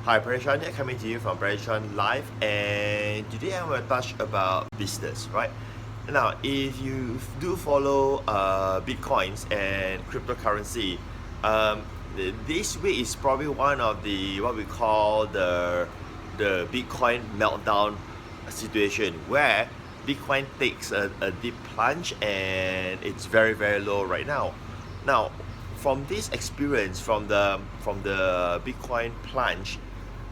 Hi, Parishon here, coming to you from Parishon Live, and today I'm going to touch about business, right? Now, if you do follow Bitcoins and cryptocurrency, um, this week is probably one of the what we call the Bitcoin meltdown situation, where Bitcoin takes a deep plunge and it's very very low right now. Now, from this experience, from the Bitcoin plunge,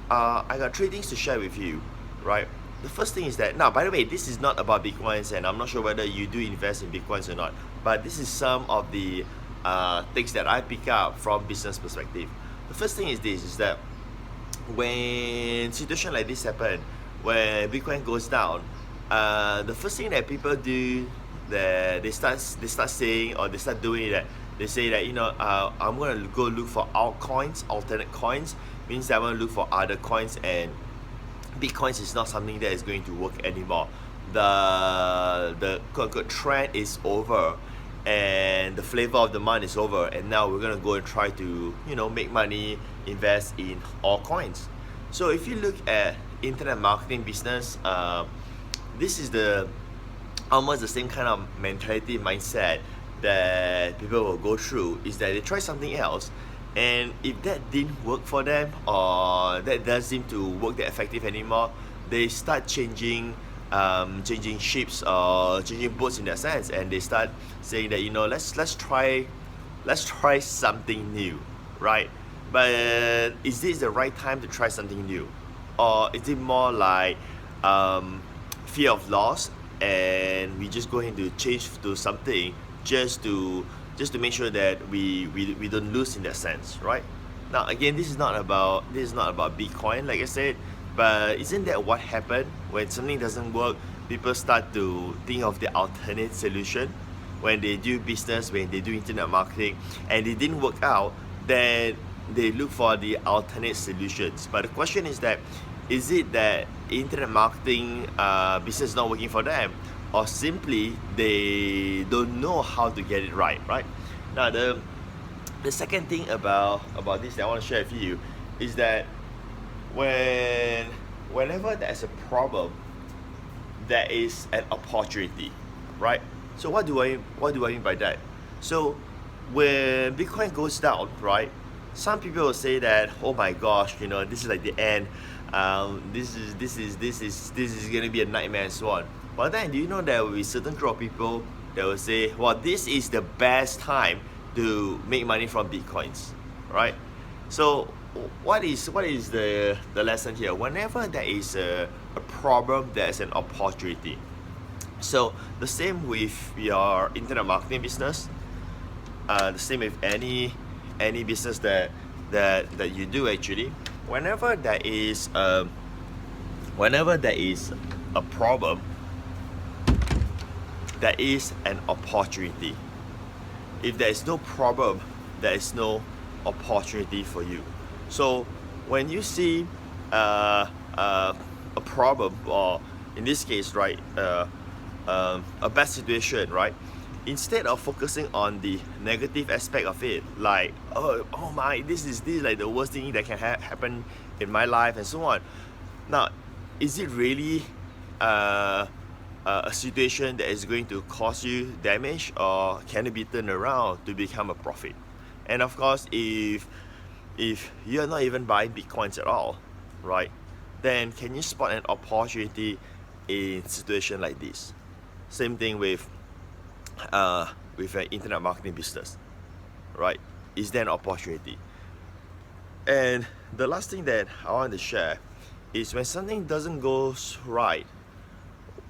I got three things to share with you, right? The first thing is that now, by the way, this is not about Bitcoins, and I'm not sure whether you do invest in Bitcoins or not. But this is some of the things that I pick up from business perspective. The first thing is this: is that when situation like this happen, when Bitcoin goes down, the first thing that people do, that they start saying, or they start doing that, they say that I'm gonna go look for altcoins, alternate coins, means that I'm gonna look for other coins, and Bitcoins is not something that is going to work anymore. The quote unquote trend is over, and the flavor of the month is over, and now we're gonna go and try to make money, invest in all coins. So if you look at internet marketing business, this is the almost the same kind of mentality, mindset that people will go through, is that they try something else, and if that didn't work for them, or that doesn't seem to work that effective anymore, they start changing ships or changing boats in that sense, and they start saying that let's try something new, right? But is this the right time to try something new, or is it more like fear of loss, and we just go ahead to change to something just to make sure that we don't lose in that sense, right? Now again, this is not about Bitcoin, like I said, but isn't that what happened when something doesn't work? People start to think of the alternate solution. When they do business, when they do internet marketing, and it didn't work out, then they look for the alternate solutions. But the question is that, is it that internet marketing business is not working for them, or simply they don't know how to get it right? Now, the second thing about this that I want to share with you is that whenever there's a problem, there is an opportunity, right? So what do I mean by that? So when Bitcoin goes down, right, some people will say that, oh my gosh, this is like the end. This is gonna be a nightmare and so on. But then, do you know there will be a certain group of people that will say, well, this is the best time to make money from Bitcoins, right? So what is the lesson here? Whenever there is a problem, there's an opportunity. So the same with your internet marketing business, the same with any business that you do actually. Whenever there is a problem, there is an opportunity. If there is no problem, there is no opportunity for you. So when you see a problem, or in this case, right, a bad situation, right, instead of focusing on the negative aspect of it, like oh my, this is like the worst thing that can happen in my life and so on. Now, is it really a situation that is going to cause you damage, or can it be turned around to become a profit? And of course, if you're not even buying Bitcoins at all, right, then can you spot an opportunity in a situation like this? Same thing with an internet marketing business, right? Is there an opportunity? And the last thing that I want to share is, when something doesn't go right,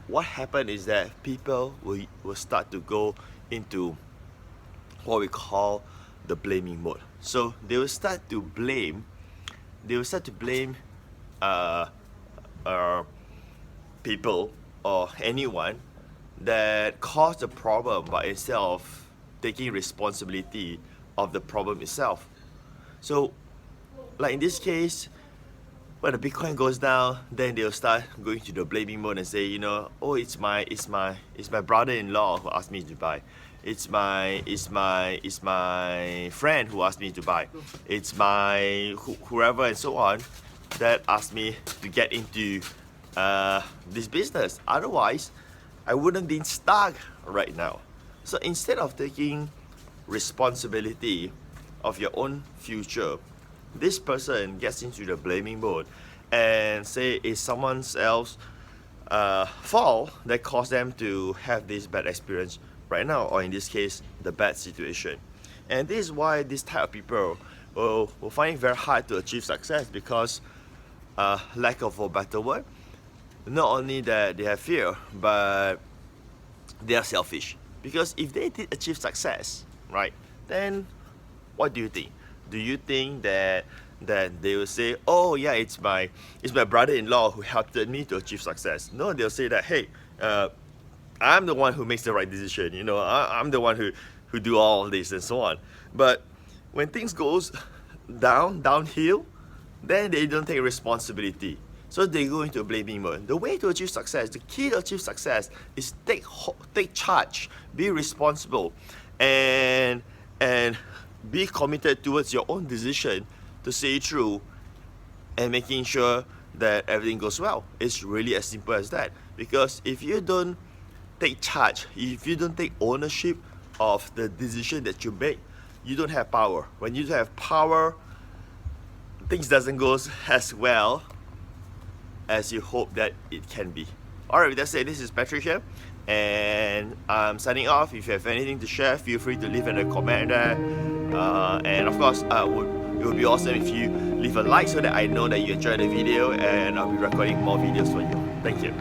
what happened is that people will start to go into what we call the blaming mode. So they will start to blame people or anyone that caused the problem, but instead of taking responsibility of the problem itself. So like in this case, when the Bitcoin goes down, then they'll start going to the blaming mode and say, oh, it's my brother-in-law who asked me to buy. It's my friend who asked me to buy. It's my whoever and so on. that asked me to get into this business. Otherwise, I wouldn't be stuck right now. So instead of taking responsibility of your own future, this person gets into the blaming mode and say it's someone else's fault that caused them to have this bad experience right now, or in this case, the bad situation. And this is why this type of people will find it very hard to achieve success, because lack of a better word, not only that they have fear, but they are selfish. Because if they did achieve success, right, then what do you think? Do you think that they will say, oh yeah, it's my brother-in-law who helped me to achieve success? No, they'll say that, hey, I'm the one who makes the right decision, you know, I'm the one who do all this and so on. But when things goes downhill, then they don't take responsibility. So they go into a blaming mode. The way to achieve success, the key to achieve success is take charge, be responsible, and be committed towards your own decision to see it through and making sure that everything goes well. It's really as simple as that. Because if you don't take charge, if you don't take ownership of the decision that you make, you don't have power. When you don't have power, things doesn't go as well as you hope that it can be. Alright, with that said, this is Patrick here, and I'm signing off. If you have anything to share, feel free to leave a comment there. And of course, it would be awesome if you leave a like so that I know that you enjoyed the video, and I'll be recording more videos for you. Thank you.